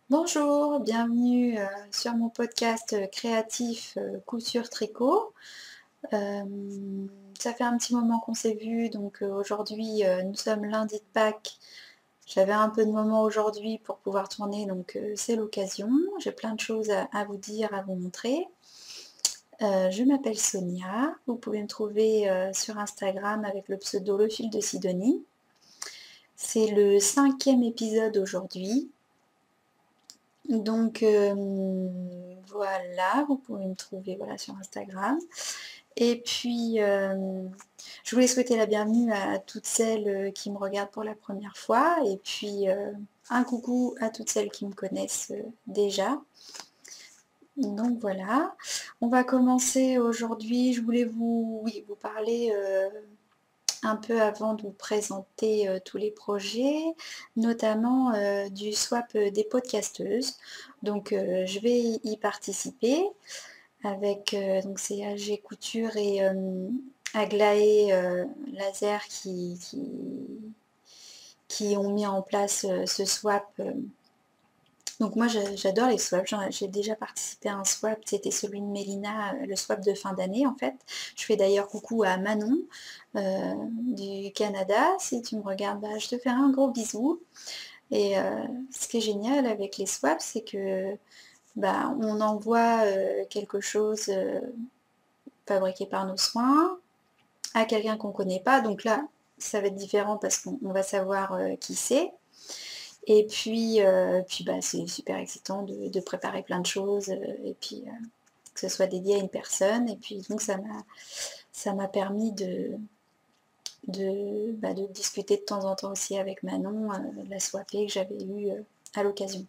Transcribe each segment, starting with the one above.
Bonjour, bienvenue sur mon podcast créatif couture tricot. Ça fait un petit moment qu'on s'est vu, donc aujourd'hui nous sommes lundi de Pâques. J'avais un peu de moment aujourd'hui pour pouvoir tourner, donc c'est l'occasion. J'ai plein de choses à vous dire, à vous montrer. Je m'appelle Sonia, vous pouvez me trouver sur Instagram avec le pseudo Le Fil de Sidonie. C'est le 5e épisode aujourd'hui. Donc voilà, vous pouvez me trouver voilà, sur Instagram. Et puis, je voulais souhaiter la bienvenue à toutes celles qui me regardent pour la première fois. Et puis, un coucou à toutes celles qui me connaissent déjà. Donc voilà, on va commencer aujourd'hui. Je voulais vous parler un peu avant de vous présenter tous les projets, notamment du swap des podcasteuses. Donc je vais y participer avec donc c'est AG Couture et Aglaé Laser qui ont mis en place ce swap. Donc moi j'adore les swaps, j'ai déjà participé à un swap, c'était celui de Mélina, le swap de fin d'année en fait. Je fais d'ailleurs coucou à Manon du Canada, si tu me regardes, bah, je te fais un gros bisou. Et ce qui est génial avec les swaps, c'est que bah, on envoie quelque chose fabriqué par nos soins à quelqu'un qu'on ne connaît pas, donc là ça va être différent parce qu'on va savoir qui c'est. Et puis bah, c'est super excitant de préparer plein de choses, et puis que ce soit dédié à une personne. Et puis donc ça m'a permis de discuter de temps en temps aussi avec Manon, la soirée que j'avais eue à l'occasion.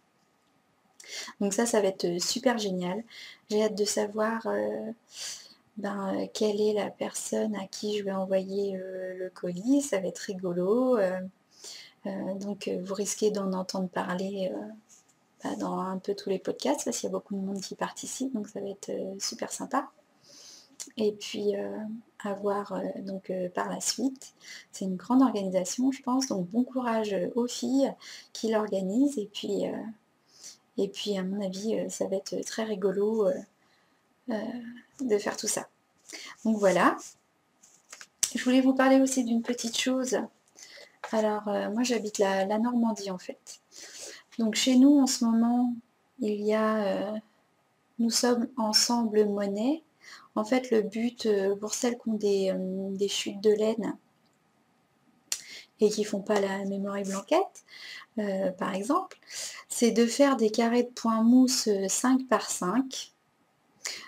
Donc ça va être super génial. J'ai hâte de savoir quelle est la personne à qui je vais envoyer le colis. Ça va être rigolo. Donc vous risquez d'en entendre parler dans un peu tous les podcasts, parce qu'il y a beaucoup de monde qui participe, donc ça va être super sympa. Et puis à voir donc par la suite. C'est une grande organisation, je pense, donc bon courage aux filles qui l'organisent. Et puis à mon avis, ça va être très rigolo de faire tout ça. Donc voilà. Je voulais vous parler aussi d'une petite chose. Alors moi j'habite la Normandie en fait. Donc chez nous en ce moment, il y a Nous sommes ensemble monnaie. En fait, le but, pour celles qui ont des chutes de laine et qui font pas la mémoire et blanquette, par exemple, c'est de faire des carrés de point mousse 5 par 5.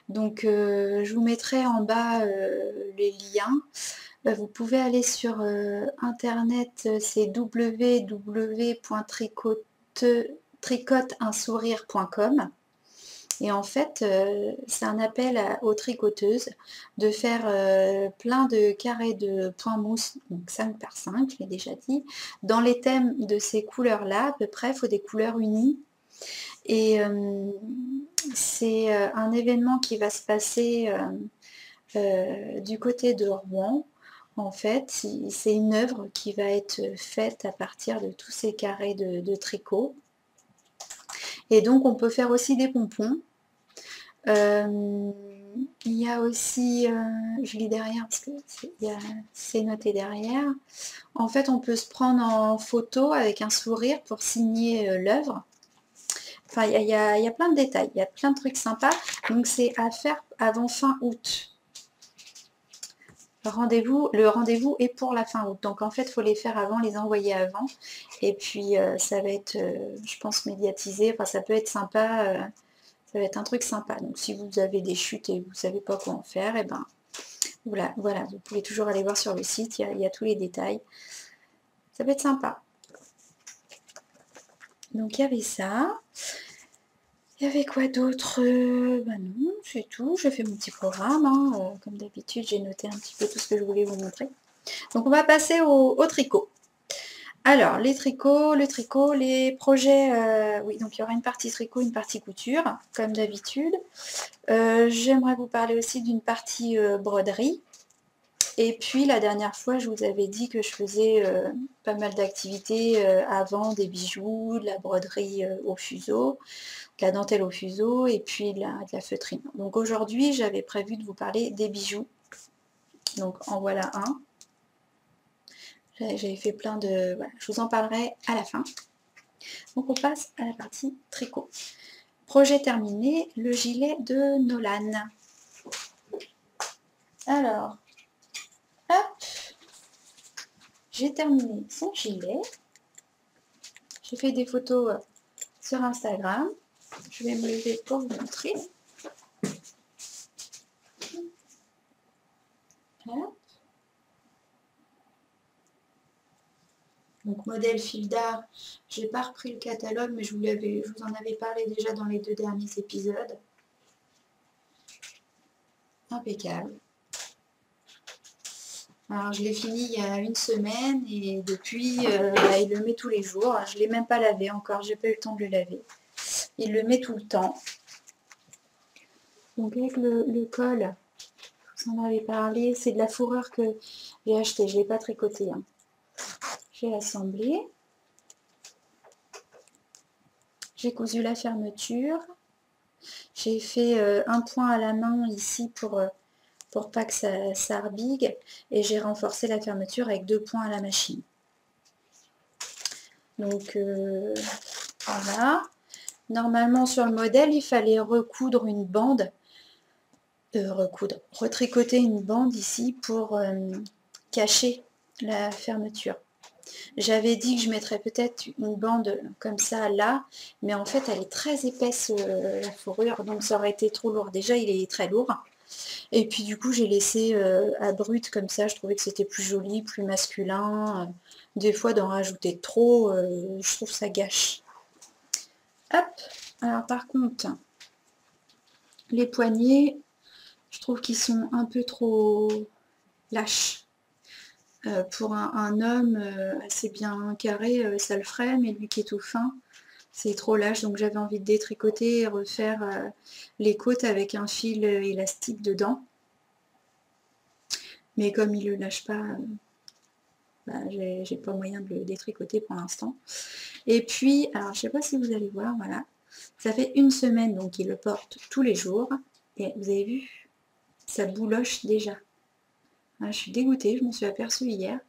Donc je vous mettrai en bas les liens. Vous pouvez aller sur internet, c'est www.tricoteunsourire.com. Et en fait, c'est un appel aux tricoteuses de faire plein de carrés de point mousse, donc 5 par 5, je l'ai déjà dit, dans les thèmes de ces couleurs-là, à peu près, il faut des couleurs unies. Et c'est un événement qui va se passer du côté de Rouen. En fait, c'est une œuvre qui va être faite à partir de tous ces carrés de tricot. Et donc, on peut faire aussi des pompons. Il y a aussi, je lis derrière parce que c'est noté derrière. En fait, on peut se prendre en photo avec un sourire pour signer l'œuvre. Enfin, il y a plein de détails, il y a plein de trucs sympas. Donc c'est à faire avant fin août. Le rendez-vous est pour la fin août. Donc en fait, il faut les faire avant, les envoyer avant. Et puis ça va être, je pense, médiatisé. Enfin, ça peut être sympa. Ça va être un truc sympa. Donc si vous avez des chutes et vous ne savez pas quoi en faire, et ben voilà, vous pouvez toujours aller voir sur le site, il y a tous les détails. Ça peut être sympa. Donc il y avait ça. Il y avait quoi d'autre? Ben non, c'est tout. Je fais mon petit programme. Hein. Comme d'habitude, j'ai noté un petit peu tout ce que je voulais vous montrer. Donc on va passer au tricot. Alors, les tricots, le tricot, les projets, oui, donc il y aura une partie tricot, une partie couture, comme d'habitude. J'aimerais vous parler aussi d'une partie broderie. Et puis la dernière fois, je vous avais dit que je faisais pas mal d'activités avant, des bijoux, de la broderie au fuseau, de la dentelle au fuseau et puis de la feutrine. Donc aujourd'hui, j'avais prévu de vous parler des bijoux. Donc en voilà un. J'avais fait plein de... Voilà, je vous en parlerai à la fin. Donc on passe à la partie tricot. Projet terminé, le gilet de Nolan. Alors, hop, j'ai terminé son gilet. J'ai fait des photos sur Instagram. Je vais me lever pour vous montrer. Hop. Donc modèle fil d'art, je n'ai pas repris le catalogue, mais je vous en avais parlé déjà dans les 2 derniers épisodes. Impeccable. Alors je l'ai fini il y a 1 semaine et depuis il le met tous les jours. Je ne l'ai même pas lavé encore, j'ai pas eu le temps de le laver. Il le met tout le temps. Donc avec le col, je vous en avais parlé, c'est de la fourrure que j'ai acheté, je ne l'ai pas tricoté. Hein. J'ai assemblé. J'ai cousu la fermeture. J'ai fait un point à la main ici pour pas que ça arbigue. Et j'ai renforcé la fermeture avec 2 points à la machine. Donc voilà. Normalement sur le modèle, il fallait recoudre une bande. Retricoter une bande ici pour cacher la fermeture. J'avais dit que je mettrais peut-être une bande comme ça là, mais en fait elle est très épaisse la fourrure, donc ça aurait été trop lourd. Déjà il est très lourd, et puis du coup j'ai laissé à brut comme ça, je trouvais que c'était plus joli, plus masculin. Des fois d'en rajouter trop, je trouve ça gâche. Hop, alors par contre, les poignets, je trouve qu'ils sont un peu trop lâches. Pour un homme assez bien carré, ça le ferait, mais lui qui est tout fin, c'est trop lâche, donc j'avais envie de détricoter et refaire les côtes avec un fil élastique dedans. Mais comme il ne le lâche pas, j'ai pas moyen de le détricoter pour l'instant. Et puis, alors je sais pas si vous allez voir, voilà, ça fait 1 semaine donc il le porte tous les jours, et vous avez vu, ça bouloche déjà. Voilà, je suis dégoûtée, je m'en suis aperçue hier.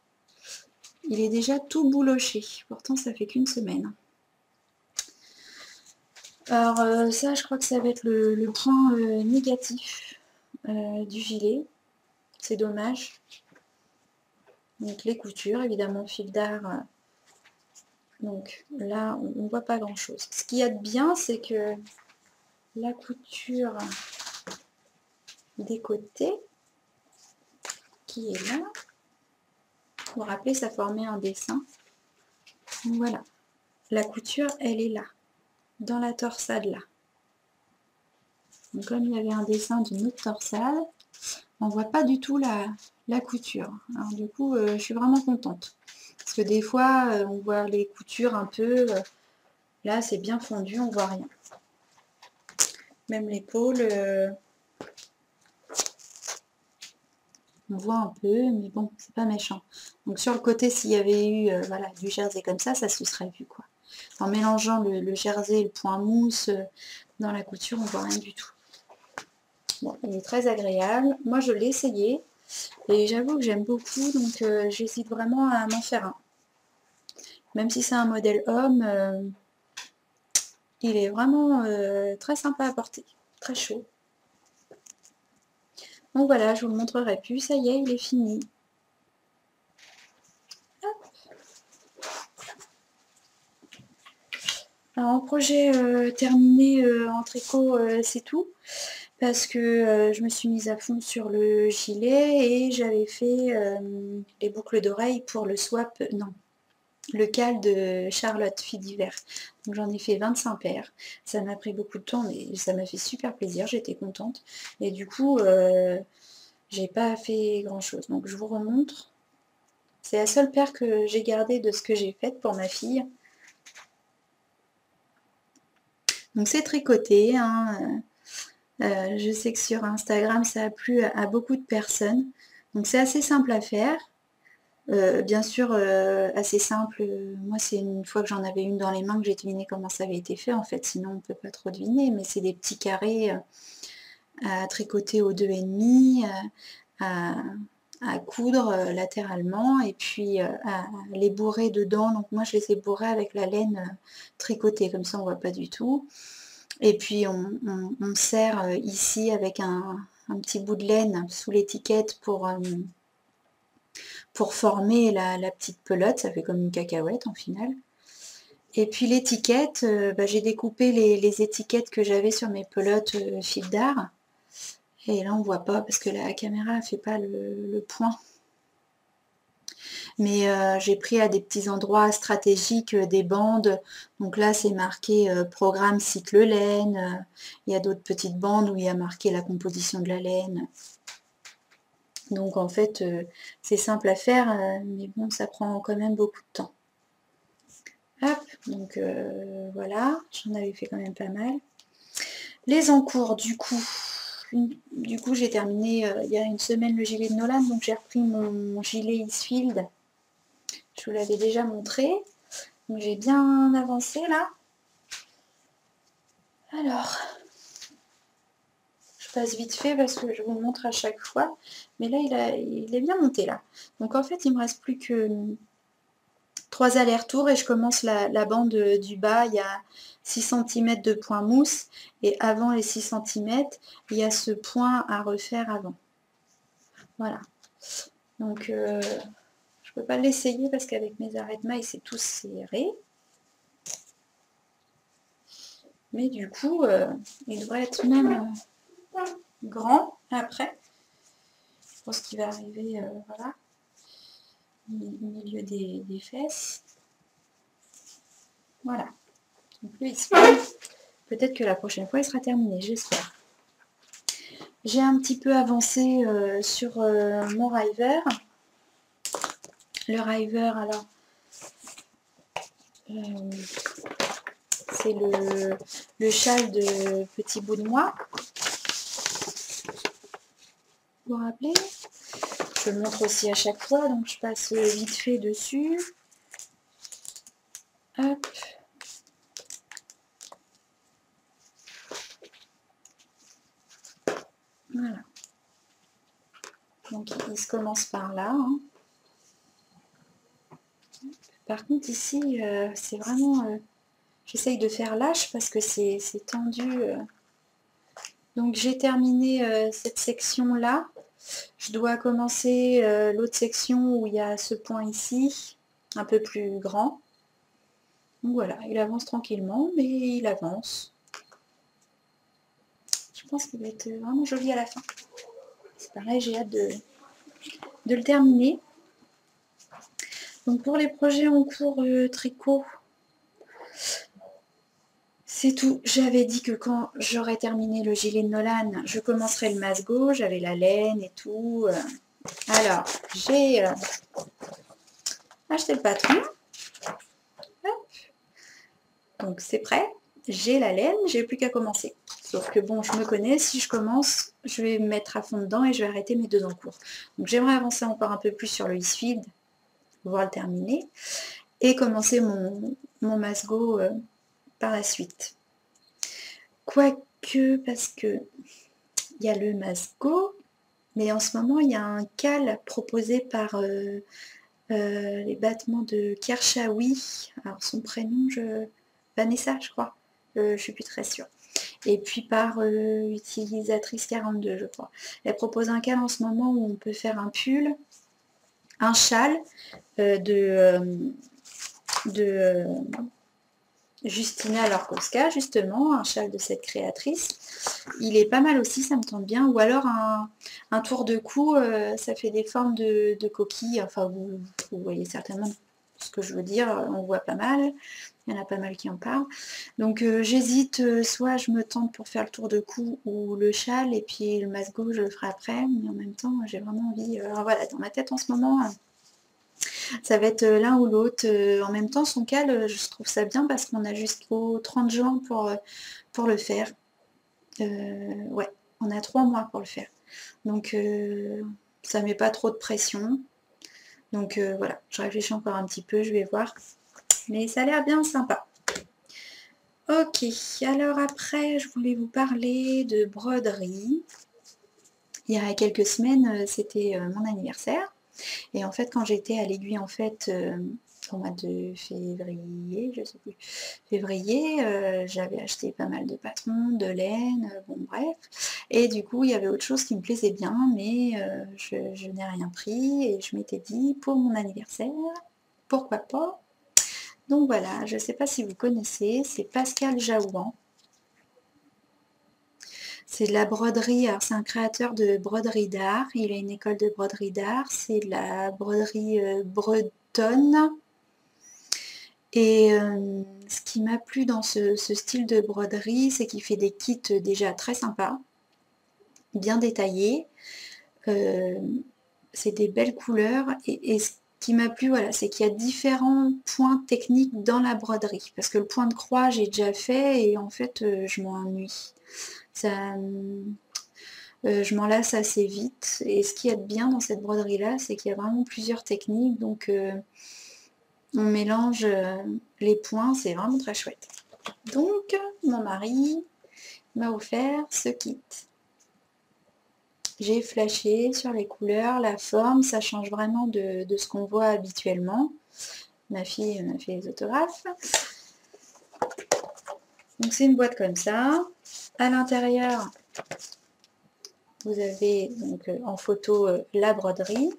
Il est déjà tout bouloché, pourtant ça fait qu'1 semaine. Alors ça, je crois que ça va être le point négatif du gilet. C'est dommage. Donc les coutures, évidemment, fil d'art. Donc là, on ne voit pas grand-chose. Ce qu'il y a de bien, c'est que la couture des côtés, qui est là, vous vous rappelez, ça formait un dessin. Donc voilà. La couture, elle est là, dans la torsade là. Donc comme il y avait un dessin d'une autre torsade, on voit pas du tout la couture. Alors du coup, je suis vraiment contente. Parce que des fois, on voit les coutures un peu... là, c'est bien fondu, on voit rien. Même l'épaule, on voit un peu, mais bon, c'est pas méchant. Donc sur le côté, s'il y avait eu voilà, du jersey comme ça se serait vu, quoi. En mélangeant le jersey et le point mousse dans la couture, on voit rien du tout. Bon, il est très agréable. Moi, je l'ai essayé. Et j'avoue que j'aime beaucoup, donc j'hésite vraiment à m'en faire un. Même si c'est un modèle homme, il est vraiment très sympa à porter, très chaud. Donc voilà, je vous le montrerai plus, ça y est, il est fini. Hop. Alors en projet terminé en tricot, c'est tout. Parce que je me suis mise à fond sur le gilet et j'avais fait les boucles d'oreilles pour le swap, non, le cal de Charlotte, fille d'hiver. Donc j'en ai fait 25 paires. Ça m'a pris beaucoup de temps, mais ça m'a fait super plaisir, j'étais contente. Et du coup, j'ai pas fait grand chose. Donc je vous remontre. C'est la seule paire que j'ai gardée de ce que j'ai fait pour ma fille. Donc c'est tricoté, hein. Je sais que sur Instagram, ça a plu à beaucoup de personnes. Donc c'est assez simple à faire. Bien sûr, assez simple, moi c'est une fois que j'en avais une dans les mains que j'ai deviné comment ça avait été fait en fait, sinon on peut pas trop deviner, mais c'est des petits carrés, à tricoter au 2,5, à coudre, latéralement et puis, à les bourrer dedans. Donc moi je les ai bourrés avec la laine, tricotée, comme ça on voit pas du tout. Et puis on serre, ici avec un petit bout de laine sous l'étiquette pour former la petite pelote, ça fait comme une cacahuète en final. Et puis l'étiquette, j'ai découpé les étiquettes que j'avais sur mes pelotes, fil d'art. Et là on voit pas parce que la caméra ne fait pas le point. Mais j'ai pris à des petits endroits stratégiques, des bandes. Donc là c'est marqué, programme cycle laine, il y a d'autres petites bandes où il y a marqué la composition de la laine. Donc en fait, c'est simple à faire, mais bon, ça prend quand même beaucoup de temps. Hop, donc voilà, j'en avais fait quand même pas mal. Les encours, du coup j'ai terminé il y a une semaine le gilet de Nolan, donc j'ai repris mon gilet Eastfield. Je vous l'avais déjà montré, donc j'ai bien avancé là. Alors, je passe vite fait parce que je vous le montre à chaque fois, mais là il est bien monté là. Donc en fait il me reste plus que 3 allers-retours et je commence la bande du bas, il y a 6 cm de point mousse et avant les 6 cm, il y a ce point à refaire avant. Voilà. Donc je peux pas l'essayer parce qu'avec mes arrêts de mailles c'est tout serré. Mais du coup, il devrait être même grand après. Je pense qu'il va arriver voilà, au milieu des fesses. Voilà. Donc lui, peut-être que la prochaine fois, il sera terminé, j'espère. J'ai un petit peu avancé sur mon river. Le river, alors, c'est le châle de Petit Bout de Moi. Vous vous rappelez? Je le montre aussi à chaque fois, donc je passe vite fait dessus. Hop. Voilà. Donc il se commence par là. Hein. Par contre ici, c'est vraiment... j'essaye de faire lâche parce que c'est tendu. Donc j'ai terminé cette section-là. Je dois commencer l'autre section où il y a ce point ici, un peu plus grand. Donc voilà, il avance tranquillement, mais il avance. Je pense qu'il va être vraiment joli à la fin. C'est pareil, j'ai hâte de le terminer. Donc pour les projets en cours tricot, c'est tout. J'avais dit que quand j'aurais terminé le gilet de Nolan, je commencerai le masgo. J'avais la laine et tout. Alors, j'ai acheté le patron. Hop. Donc c'est prêt. J'ai la laine, j'ai plus qu'à commencer. Sauf que bon, je me connais, si je commence, je vais me mettre à fond dedans et je vais arrêter mes 2 encours. Donc j'aimerais avancer encore un peu plus sur le Eastfield, pouvoir le terminer, et commencer mon masgo par la suite. Quoique, parce que il y a le masgo, mais en ce moment il y a un cal proposé par les battements de Kershawi. Alors son prénom, Vanessa je crois, je suis plus très sûre. Et puis par utilisatrice 42 je crois. Elle propose un cal en ce moment où on peut faire un pull, un châle de Justina Lorkowska, justement, un châle de cette créatrice. Il est pas mal aussi, ça me tente bien. Ou alors un tour de cou, ça fait des formes de coquilles. Enfin, vous voyez certainement ce que je veux dire, on voit pas mal. Il y en a pas mal qui en parlent. Donc j'hésite, soit je me tente pour faire le tour de cou ou le châle, et puis le masgo, je le ferai après. Mais en même temps, j'ai vraiment envie... alors voilà, dans ma tête en ce moment... ça va être l'un ou l'autre. En même temps, son cal, je trouve ça bien parce qu'on a jusqu'au 30 juin pour le faire. Ouais, on a 3 mois pour le faire. Donc ça met pas trop de pression. Donc voilà, je réfléchis encore un petit peu, je vais voir. Mais ça a l'air bien sympa. Ok, alors après, je voulais vous parler de broderie. Il y a quelques semaines, c'était mon anniversaire. Et en fait, quand j'étais à l'aiguille, en fait, au mois de février, je sais plus, février, j'avais acheté pas mal de patrons, de laine, bon bref. Et du coup, il y avait autre chose qui me plaisait bien, mais je n'ai rien pris et je m'étais dit, pour mon anniversaire, pourquoi pas? Donc voilà, je ne sais pas si vous connaissez, c'est Pascal Jaouan. C'est de la broderie, alors c'est un créateur de broderie d'art, il a une école de broderie d'art, c'est de la broderie bretonne. Et ce qui m'a plu dans ce style de broderie, c'est qu'il fait des kits déjà très sympas, bien détaillés. C'est des belles couleurs. Et ce qui m'a plu, voilà, c'est qu'il y a différents points techniques dans la broderie. Parce que le point de croix, j'ai déjà fait et en fait, je m'ennuie. Je m'en lasse assez vite. Et ce qu'il y a de bien dans cette broderie-là, c'est qu'il y a vraiment plusieurs techniques. Donc, on mélange les points, c'est vraiment très chouette. Donc, mon mari m'a offert ce kit. J'ai flashé sur les couleurs, la forme, ça change vraiment de ce qu'on voit habituellement. Ma fille m'a fait les autographes. Donc c'est une boîte comme ça. À l'intérieur, vous avez donc en photo la broderie.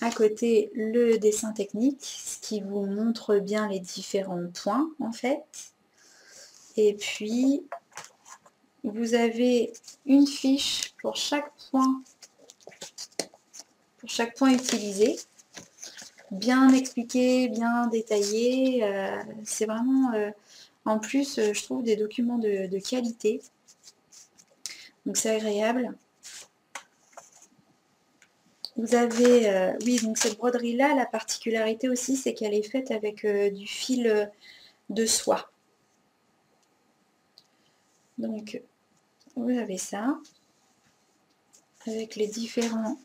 À côté, le dessin technique, ce qui vous montre bien les différents points en fait. Et puis, vous avez une fiche pour chaque point utilisé, bien expliqué, bien détaillé. C'est vraiment, en plus, je trouve des documents de qualité. Donc c'est agréable. Vous avez, oui, donc cette broderie-là, la particularité aussi, c'est qu'elle est faite avec du fil de soie. Donc, vous avez ça, avec les différents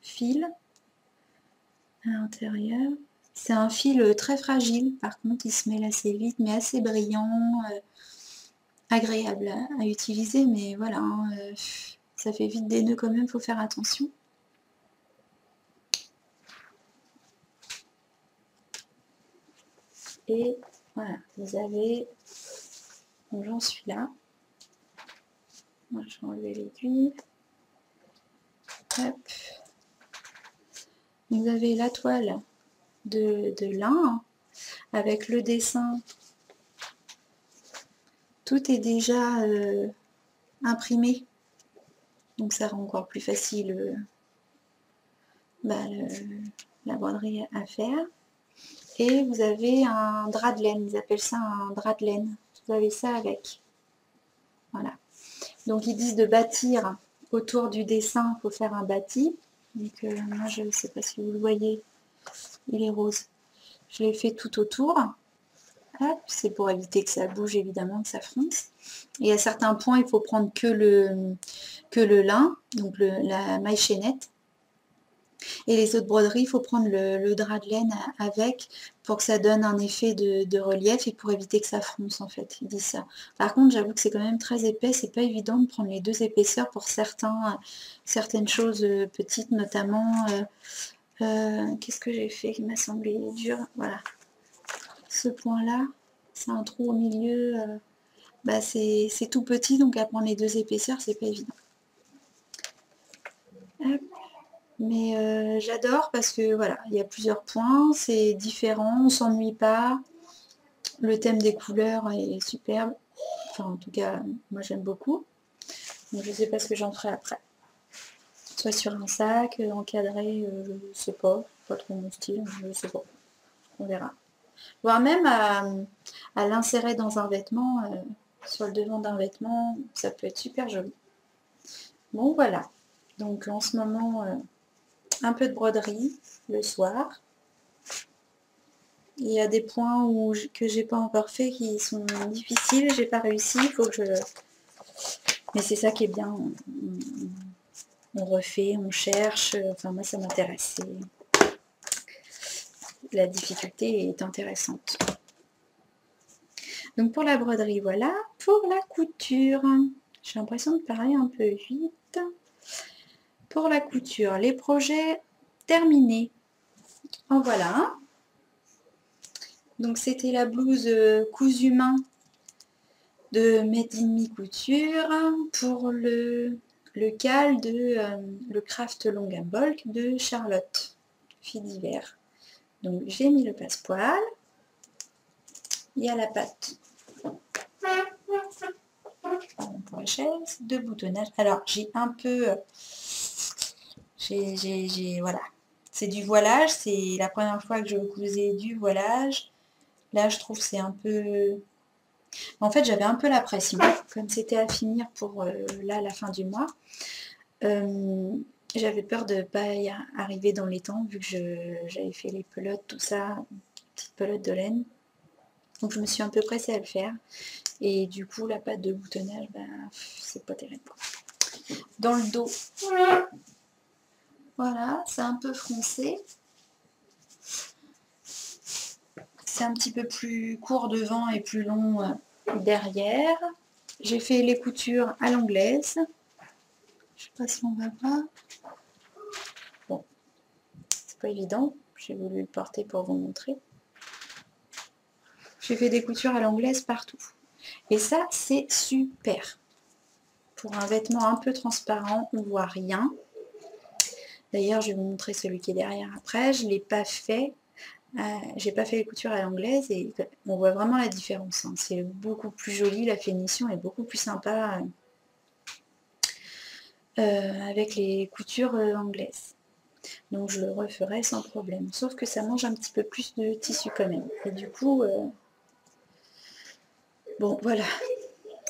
fils à l'intérieur. C'est un fil très fragile, par contre il se mêle assez vite, mais assez brillant, agréable à utiliser, mais voilà, hein, ça fait vite des nœuds quand même, il faut faire attention. Et voilà, vous avez, donc j'en suis là. Moi, je vais enlever l'aiguille. Hop. Vous avez la toile de lin avec le dessin. Tout est déjà imprimé, donc ça rend encore plus facile la broderie à faire. Et vous avez un drap de laine, ils appellent ça un drap de laine. Vous avez ça avec. Voilà. Donc ils disent de bâtir autour du dessin, il faut faire un bâti. Donc moi je ne sais pas si vous le voyez, il est rose. Je l'ai fait tout autour. C'est pour éviter que ça bouge évidemment, que ça fronce. Et à certains points, il faut prendre que le lin, donc la maille chaînette. Et les autres broderies, il faut prendre le drap de laine avec pour que ça donne un effet de relief et pour éviter que ça fronce en fait, ils disent ça. Par contre, j'avoue que c'est quand même très épais, c'est pas évident de prendre les deux épaisseurs pour certaines choses petites, notamment, qu'est-ce que j'ai fait qui m'a semblé dur, voilà. Ce point-là, c'est un trou au milieu, c'est tout petit, donc à prendre les deux épaisseurs, c'est pas évident. Hop. Mais j'adore parce que voilà, il y a plusieurs points, c'est différent, on s'ennuie pas. Le thème des couleurs est superbe. Enfin, en tout cas, moi j'aime beaucoup. Donc je sais pas ce que j'en ferai après. Soit sur un sac, encadré, je sais pas trop mon style, je sais pas. On verra. Voire même à l'insérer dans un vêtement, sur le devant d'un vêtement, ça peut être super joli. Bon voilà. Donc en ce moment, un peu de broderie le soir. Il y a des points que j'ai pas encore fait qui sont difficiles, j'ai pas réussi, il faut que Mais c'est ça qui est bien, on refait, on cherche, enfin moi ça m'intéresse. La difficulté est intéressante. Donc pour la broderie, voilà. Pour la couture, j'ai l'impression de parler un peu vite. Pour la couture, les projets terminés. En voilà un. Donc c'était la blouse cousu main de Made in Me Couture pour le cal de le Craft Long and Bulk de Charlotte, fille d'hiver. Donc j'ai mis le passepoil. Il y a la patte pour la chaise, de boutonnage. Alors j'ai un peu, voilà, c'est du voilage, c'est la première fois que je cousais du voilage. Là je trouve c'est un peu, en fait j'avais un peu la pression, comme c'était à finir pour là la fin du mois. J'avais peur de ne pas y arriver dans les temps, vu que j'avais fait les pelotes, tout ça, petites pelotes de laine. Donc je me suis un peu pressée à le faire. Et du coup, la pâte de boutonnage, ben, c'est pas terrible. Dans le dos, voilà, c'est un peu froncé. C'est un petit peu plus court devant et plus long derrière. J'ai fait les coutures à l'anglaise. Je sais pas si on va voir. Bon, c'est pas évident. J'ai voulu le porter pour vous montrer. J'ai fait des coutures à l'anglaise partout. Et ça, c'est super. Pour un vêtement un peu transparent, on voit rien. D'ailleurs, je vais vous montrer celui qui est derrière après. Je ne l'ai pas fait. J'ai pas fait les coutures à l'anglaise et on voit vraiment la différence. Hein. C'est beaucoup plus joli, la finition est beaucoup plus sympa avec les coutures anglaises. Donc je le referai sans problème. Sauf que ça mange un petit peu plus de tissu quand même. Et du coup, bon voilà.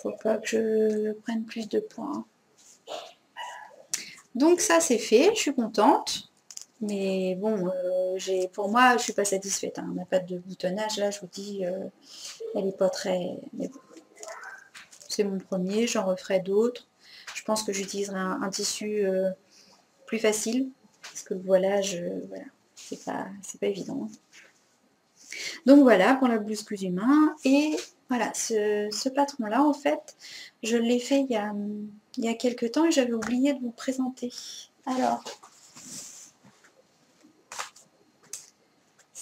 Faut pas que je prenne plus de points. Donc ça c'est fait, je suis contente. Mais bon, pour moi, je suis pas satisfaite. Hein. Ma pâte de boutonnage, là, je vous dis, elle est pas très... Mais bon, c'est mon premier, j'en referai d'autres. Je pense que j'utiliserai un tissu plus facile, parce que le voilage, voilà, c'est pas évident. Donc voilà, pour la blouse cousue main. Et voilà, ce patron-là, en fait, je l'ai fait il y a quelques temps et j'avais oublié de vous présenter. Alors...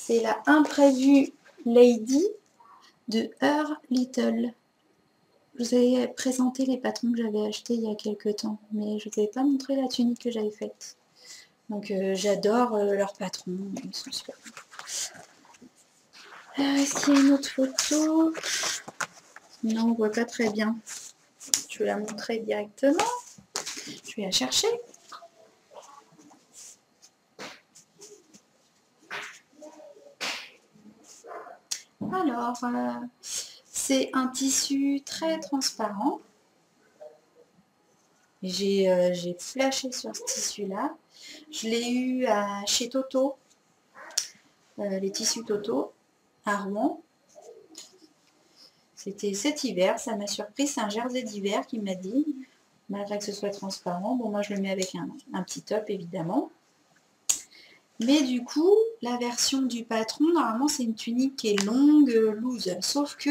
c'est la Imprévue Lady de Her Little. Je vous avais présenté les patrons que j'avais achetés il y a quelques temps, mais je ne vous avais pas montré la tunique que j'avais faite. Donc j'adore leurs patrons, ils sont super. Est-ce qu'il y a une autre photo? Non, on ne voit pas très bien. Je vais la montrer directement. Je vais la chercher. Alors, c'est un tissu très transparent. J'ai flashé sur ce tissu-là. Je l'ai eu chez Toto, les tissus Toto, à Rouen. C'était cet hiver, ça m'a surpris. C'est un jersey d'hiver qui m'a dit, malgré que ce soit transparent. Bon, moi je le mets avec un petit top, évidemment. Mais du coup, la version du patron, normalement, c'est une tunique qui est longue, loose. Sauf que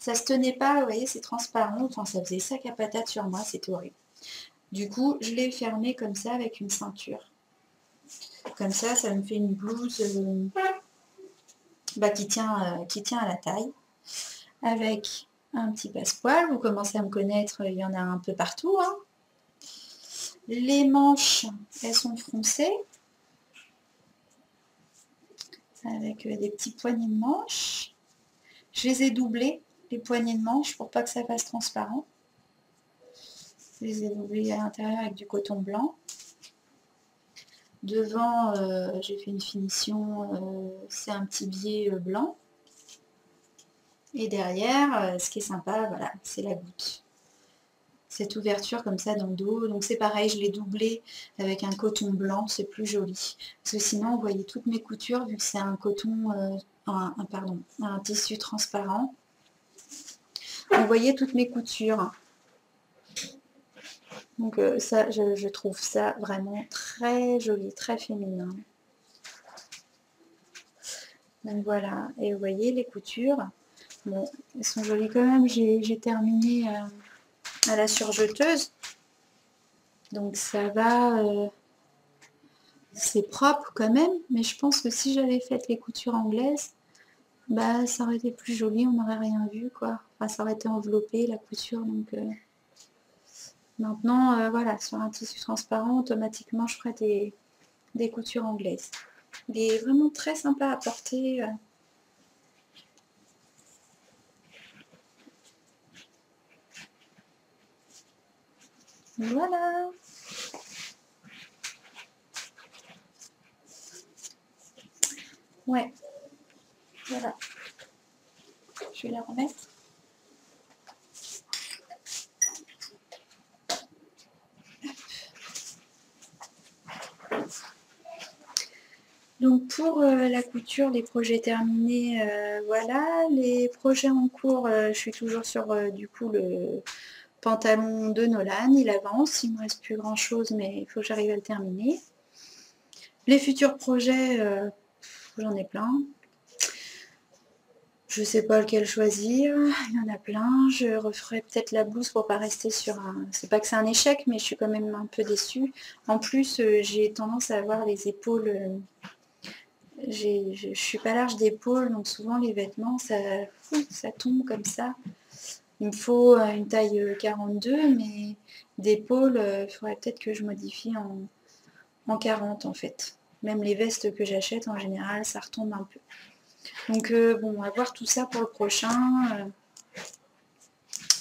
ça se tenait pas, vous voyez, c'est transparent. Enfin, ça faisait sac à patate sur moi, c'était horrible. Du coup, je l'ai fermé comme ça avec une ceinture. Comme ça, ça me fait une blouse qui tient à la taille. Avec un petit passepoil. Vous commencez à me connaître, il y en a un peu partout. Hein. Les manches, elles sont froncées. Avec des petits poignets de manches. Je les ai doublés, les poignets de manches, pour pas que ça fasse transparent. Je les ai doublés à l'intérieur avec du coton blanc. Devant, j'ai fait une finition, c'est un petit biais blanc. Et derrière, ce qui est sympa, voilà, c'est la goutte. Cette ouverture comme ça dans le dos. Donc c'est pareil, je l'ai doublé avec un coton blanc, c'est plus joli. Parce que sinon, vous voyez toutes mes coutures, vu que c'est un coton, un tissu transparent. Vous voyez toutes mes coutures. Donc ça, je trouve ça vraiment très joli, très féminin. Donc voilà, et vous voyez les coutures, bon, elles sont jolies quand même. J'ai terminé à la surjeteuse, donc ça va, c'est propre quand même, mais je pense que si j'avais fait les coutures anglaises, bah ça aurait été plus joli, on n'aurait rien vu quoi. Enfin, ça aurait été enveloppé la couture, donc maintenant voilà, sur un tissu transparent, automatiquement je ferai des coutures anglaises. Il est vraiment très sympa à porter. Voilà. Ouais, voilà. Je vais la remettre. Donc pour la couture, les projets terminés, voilà. Les projets en cours, je suis toujours sur du coup le pantalon de Nolan, il avance, il ne me reste plus grand chose, mais il faut que j'arrive à le terminer. Les futurs projets, j'en ai plein. Je sais pas lequel choisir, il y en a plein. Je referai peut-être la blouse pour pas rester sur un... C'est pas que c'est un échec, mais je suis quand même un peu déçue. En plus, j'ai tendance à avoir les épaules... je suis pas large d'épaule, donc souvent les vêtements, ça tombe comme ça. Il me faut une taille 42, mais d'épaule, il faudrait peut-être que je modifie en 40 en fait. Même les vestes que j'achète, en général, ça retombe un peu. Donc bon, on va voir tout ça pour le prochain.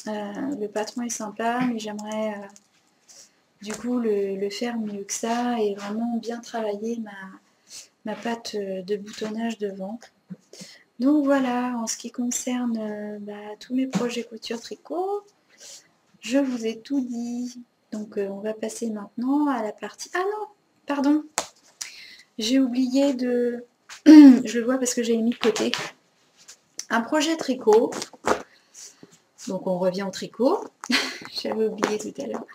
Le patron est sympa, mais j'aimerais du coup le faire mieux que ça et vraiment bien travailler ma patte de boutonnage devant. Donc voilà, en ce qui concerne tous mes projets couture tricot, je vous ai tout dit. Donc on va passer maintenant à la partie... Ah non, pardon, j'ai oublié de... Je le vois parce que j'ai mis de côté. Un projet tricot. Donc on revient au tricot. J'avais oublié tout à l'heure.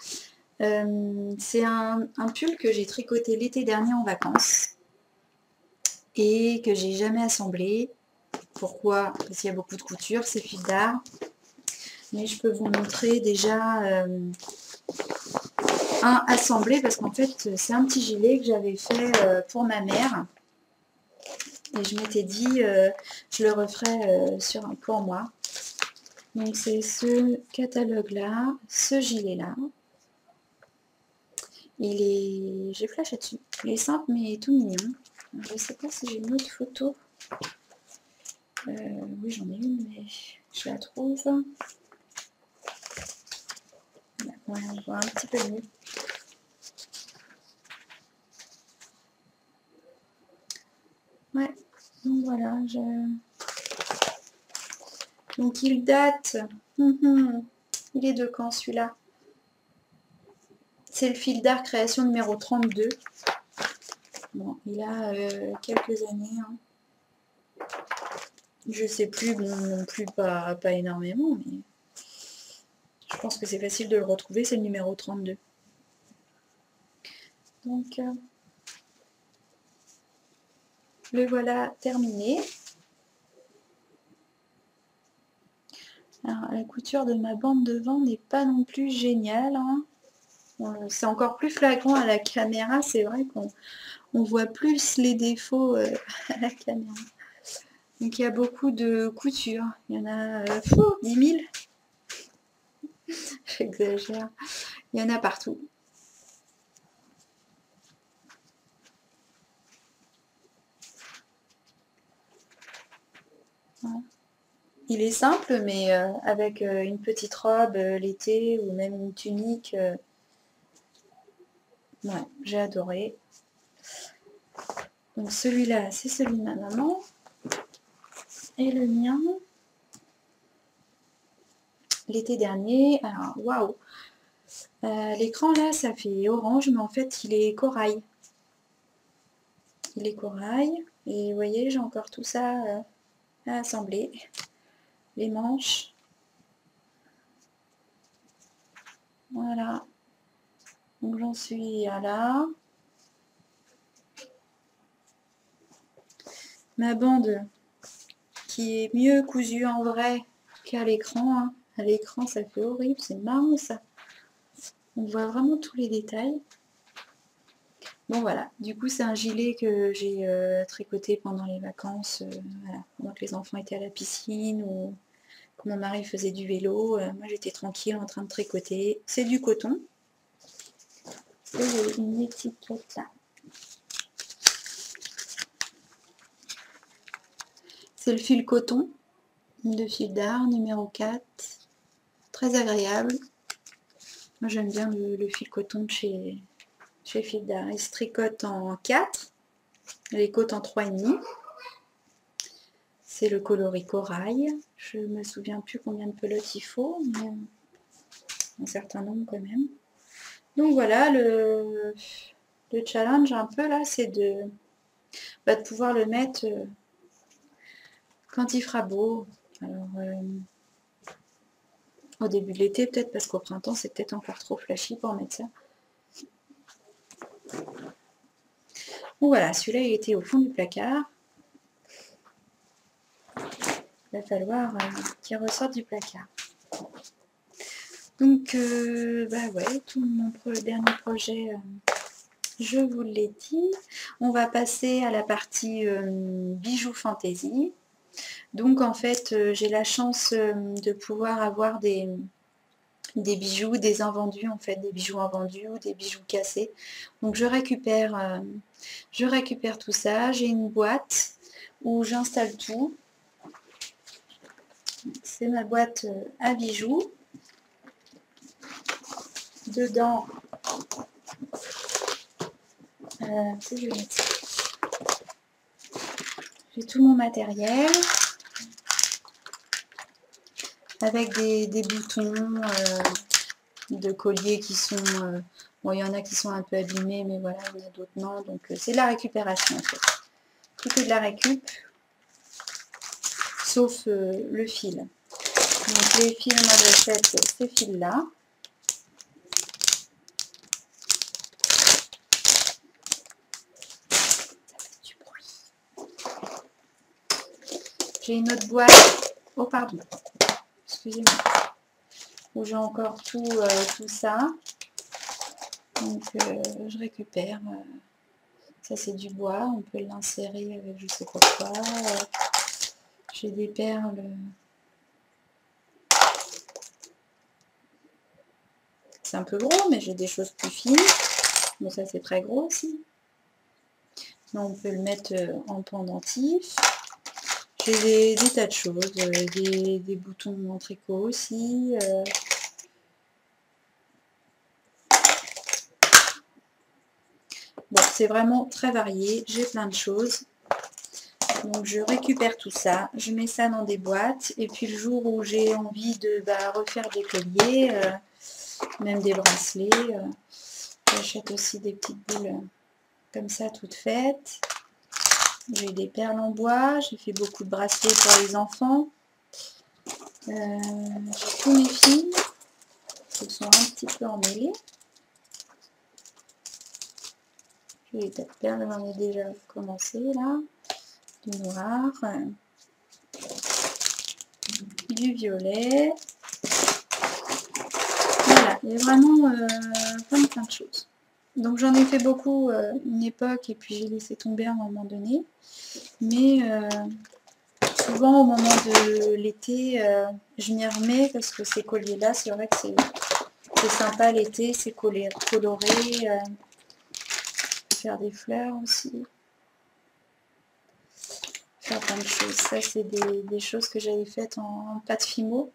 C'est un pull que j'ai tricoté l'été dernier en vacances et que j'ai jamais assemblé. Pourquoi? Parce qu'il y a beaucoup de couture, c'est fil d'art. Mais je peux vous montrer déjà un assemblé parce qu'en fait c'est un petit gilet que j'avais fait pour ma mère. Et je m'étais dit je le referai pour moi. Donc c'est ce catalogue là, ce gilet là. J'ai flashé dessus. Il est simple mais tout mignon. Je ne sais pas si j'ai une autre photo. Oui, j'en ai une, mais je la trouve. Ouais, on voit un petit peu mieux. Ouais, donc voilà. Donc il date. Il est de quand celui-là? C'est le fil d'art création numéro 32. Bon, il a quelques années. Hein. Je sais plus, bon, non plus pas énormément, mais je pense que c'est facile de le retrouver, c'est le numéro 32. Donc, le voilà terminé. Alors, la couture de ma bande devant n'est pas non plus géniale. Hein. C'est encore plus flagrant à la caméra, c'est vrai qu'on voit plus les défauts à la caméra. Donc il y a beaucoup de couture, il y en a 10 000. J'exagère. Il y en a partout. Voilà. Il est simple, mais avec une petite robe l'été ou même une tunique. Ouais, j'ai adoré. Donc celui-là, c'est celui de ma maman. Et le mien, l'été dernier. Alors, waouh! L'écran là, ça fait orange, mais en fait, il est corail. Il est corail. Et vous voyez, j'ai encore tout ça à assembler. Les manches. Voilà. Donc j'en suis à là. Ma bande qui est mieux cousue en vrai qu'à l'écran. Hein. À l'écran, ça fait horrible, c'est marrant ça. On voit vraiment tous les détails. Bon voilà, du coup c'est un gilet que j'ai tricoté pendant les vacances, voilà, pendant que les enfants étaient à la piscine ou que mon mari faisait du vélo. Moi j'étais tranquille en train de tricoter. C'est du coton. Et j'ai une étiquette là. C'est le fil coton de fil d'art numéro 4. Très agréable. Moi j'aime bien le fil coton de chez Fil d'art. Il se tricote en 4, les côtes en 3,5. C'est le coloris corail. Je me souviens plus combien de pelotes il faut, mais un certain nombre quand même. Donc voilà, le challenge un peu là, c'est de pouvoir le mettre quand il fera beau. Alors, au début de l'été peut-être, parce qu'au printemps c'est peut-être encore trop flashy pour mettre ça. Donc voilà, celui-là il était au fond du placard. Il va falloir qu'il ressorte du placard. Donc, ouais, tout mon dernier projet, je vous l'ai dit. On va passer à la partie bijoux fantaisie. Donc, en fait, j'ai la chance de pouvoir avoir des bijoux, des invendus, en fait, des bijoux invendus ou des bijoux cassés. Donc, je récupère tout ça. J'ai une boîte où j'installe tout. C'est ma boîte à bijoux. Dedans, j'ai tout mon matériel avec des boutons de colliers qui sont... bon, il y en a qui sont un peu abîmés, mais voilà, il y en a d'autres non. Donc, c'est de la récupération, en fait. Tout est de la récup, sauf le fil. Donc, les fils, moi, j'achète ces fils-là. J'ai une autre boîte. Oh, pardon. Excusez-moi. Où j'ai encore tout ça. Donc, je récupère. Ça, c'est du bois. On peut l'insérer avec je sais pas quoi. J'ai des perles. C'est un peu gros, mais j'ai des choses plus fines. Bon, ça, c'est très gros aussi. Là, on peut le mettre en pendentif. J'ai des tas de choses. Des boutons en tricot aussi. Bon, c'est vraiment très varié. J'ai plein de choses. Donc, je récupère tout ça. Je mets ça dans des boîtes. Et puis, le jour où j'ai envie de refaire des colliers, même des bracelets, j'achète aussi des petites boules comme ça, toutes faites. J'ai des perles en bois. J'ai fait beaucoup de bracelets pour les enfants. J'ai tous mes fils. Ils sont un petit peu emmêlés. J'ai des tas de perles, j'en ai déjà commencé là. Du noir. Du violet. Voilà, il y a vraiment plein de choses. Donc j'en ai fait beaucoup une époque et puis j'ai laissé tomber à un moment donné. Mais souvent au moment de l'été, je m'y remets parce que ces colliers-là, c'est vrai que c'est sympa l'été, c'est coloré. Faire des fleurs aussi. Faire plein de choses. Ça, c'est des choses que j'avais faites en pâte fimo.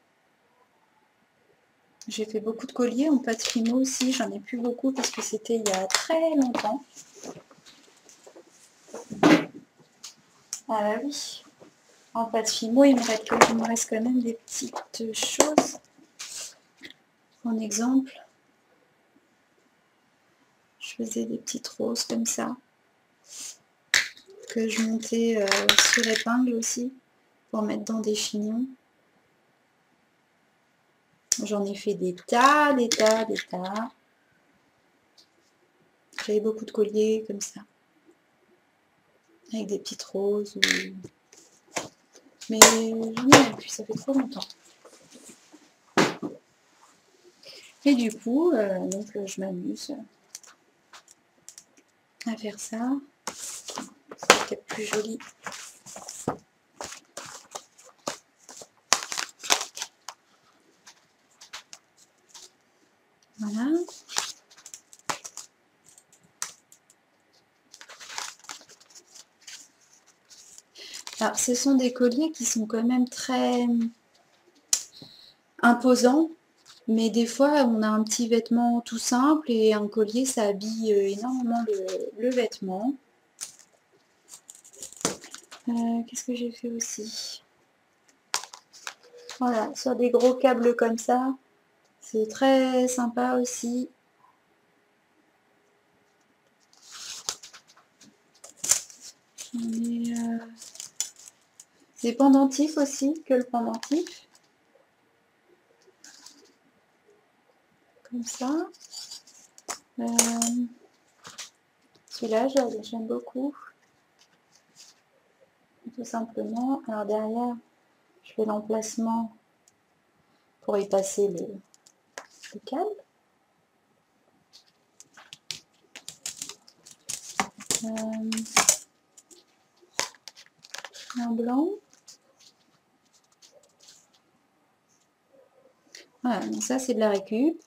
J'ai fait beaucoup de colliers en pâte fimo aussi. J'en ai plus beaucoup parce que c'était il y a très longtemps. Ah bah oui. En pâte fimo, il me reste quand même des petites choses. En exemple, je faisais des petites roses comme ça. Que je montais sur épingle aussi. Pour mettre dans des chignons. J'en ai fait des tas. J'avais beaucoup de colliers comme ça, avec des petites roses. Mais j'en ai plus, ça fait trop longtemps. Et du coup, donc je m'amuse à faire ça. C'est peut-être plus joli. Voilà. Alors, ce sont des colliers qui sont quand même très imposants, mais des fois, on a un petit vêtement tout simple et un collier, ça habille énormément le vêtement. Qu'est-ce que j'ai fait aussi? Voilà, sur des gros câbles comme ça, c'est très sympa aussi. J'en ai des pendentifs aussi, que le pendentif. Comme ça. Celui-là, j'aime beaucoup. Tout simplement. Alors derrière, je fais l'emplacement pour y passer le câble. Un blanc. Voilà, donc ça c'est de la récup.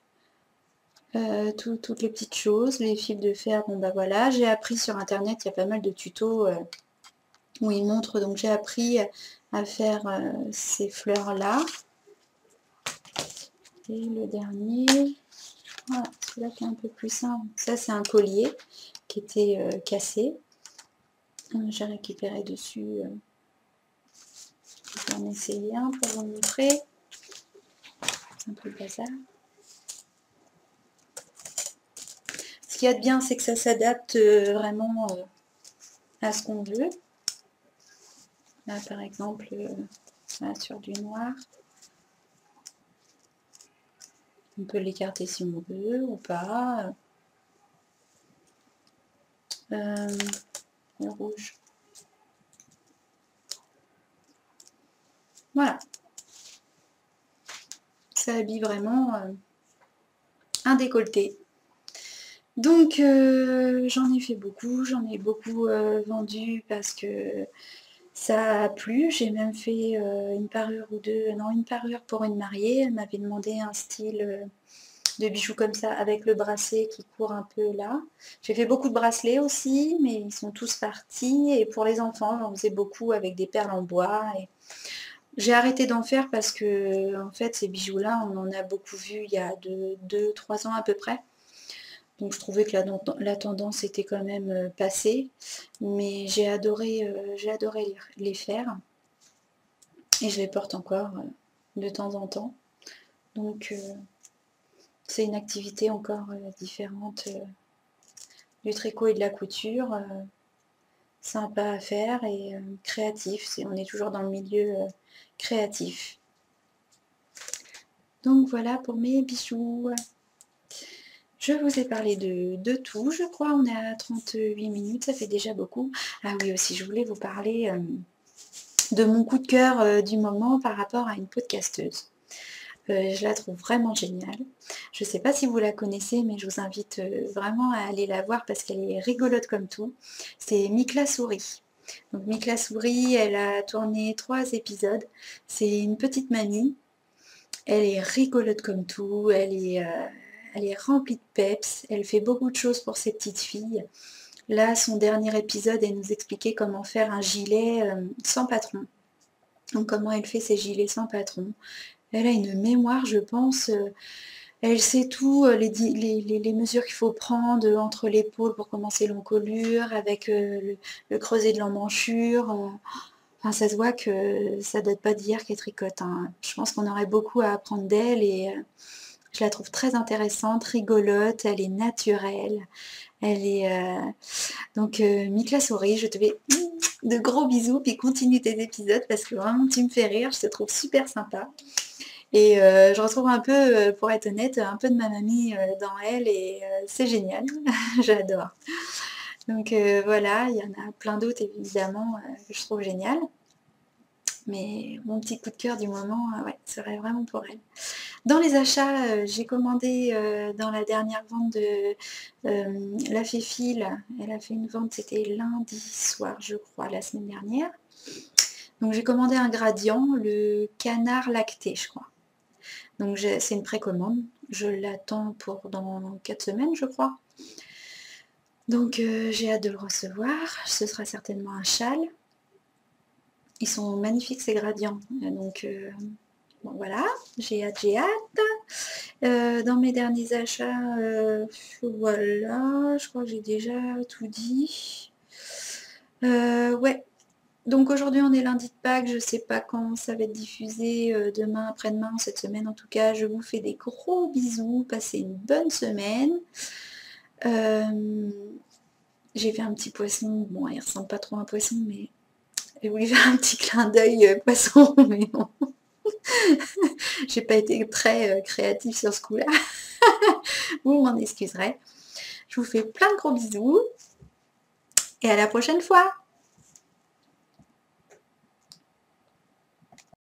Toutes les petites choses, les fils de fer, bon bah voilà, j'ai appris sur internet, il y a pas mal de tutos où ils montrent, donc j'ai appris à faire ces fleurs là. Et le dernier, voilà, celui-là qui est un peu plus simple, ça c'est un collier qui était cassé. J'ai récupéré dessus, je vais en essayer un pour vous montrer. C'est un peu le bazar. Ce qu'il y a de bien, c'est que ça s'adapte vraiment à ce qu'on veut. Là, par exemple, là, sur du noir, on peut l'écarter si on veut ou pas. Le rouge. Voilà. Ça habille vraiment un décolleté. Donc j'en ai fait beaucoup, j'en ai beaucoup vendu parce que ça a plu. J'ai même fait une parure ou deux, non une parure pour une mariée. Elle m'avait demandé un style de bijoux comme ça avec le bracelet qui court un peu là. J'ai fait beaucoup de bracelets aussi, mais ils sont tous partis. Et pour les enfants, j'en faisais beaucoup avec des perles en bois. Et j'ai arrêté d'en faire parce que en fait ces bijoux-là, on en a beaucoup vu il y a 2-3 ans à peu près. Donc je trouvais que la tendance était quand même passée, mais j'ai adoré les faire et je les porte encore de temps en temps. Donc c'est une activité encore différente du tricot et de la couture, sympa à faire et créatif. On est toujours dans le milieu créatif. Donc voilà pour mes bijoux. Je vous ai parlé de tout, je crois, on est à 38 minutes, ça fait déjà beaucoup. Ah oui, aussi, je voulais vous parler de mon coup de cœur du moment par rapport à une podcasteuse. Je la trouve vraiment géniale. Je ne sais pas si vous la connaissez, mais je vous invite vraiment à aller la voir parce qu'elle est rigolote comme tout. C'est Mikla Souris. Donc Mikla Souris, elle a tourné 3 épisodes. C'est une petite mamie. Elle est rigolote comme tout, elle est remplie de peps, elle fait beaucoup de choses pour ses petites filles. Là, son dernier épisode, elle nous expliquait comment faire un gilet sans patron. Donc comment elle fait ses gilets sans patron. Elle a une mémoire, je pense, elle sait tout, les mesures qu'il faut prendre entre l'épaule pour commencer l'encolure, avec le creuset de l'emmanchure. Enfin, ça se voit que ça date pas d'hier qu'elle tricote, hein. Je pense qu'on aurait beaucoup à apprendre d'elle et je la trouve très intéressante, rigolote, elle est naturelle. Elle est donc Mikla Souris, je te fais de gros bisous, puis continue tes épisodes parce que vraiment tu me fais rire, je te trouve super sympa. Et je retrouve un peu, pour être honnête, un peu de ma mamie, dans elle et c'est génial, j'adore. Donc voilà, il y en a plein d'autres évidemment, que je trouve géniales. Mais mon petit coup de cœur du moment, ouais, serait vraiment pour elle. Dans les achats, j'ai commandé, dans la dernière vente de, la Féfil, elle a fait une vente, c'était lundi soir, je crois, la semaine dernière. Donc j'ai commandé un gradient, le canard lacté, je crois. Donc c'est une précommande. Je l'attends pour dans 4 semaines, je crois. Donc j'ai hâte de le recevoir. Ce sera certainement un châle. Ils sont magnifiques ces gradients. Donc bon voilà, j'ai hâte, j'ai hâte. Dans mes derniers achats, voilà, je crois que j'ai déjà tout dit. Ouais, donc aujourd'hui on est lundi de Pâques, je ne sais pas quand ça va être diffusé, demain, après-demain, cette semaine en tout cas. Je vous fais des gros bisous, passez une bonne semaine. J'ai fait un petit poisson, bon il ressemble pas trop à un poisson, mais j'ai voulu faire un petit clin d'œil poisson, mais non. J'ai pas été très créative sur ce coup-là. Vous m'en excuserez. Je vous fais plein de gros bisous et à la prochaine fois.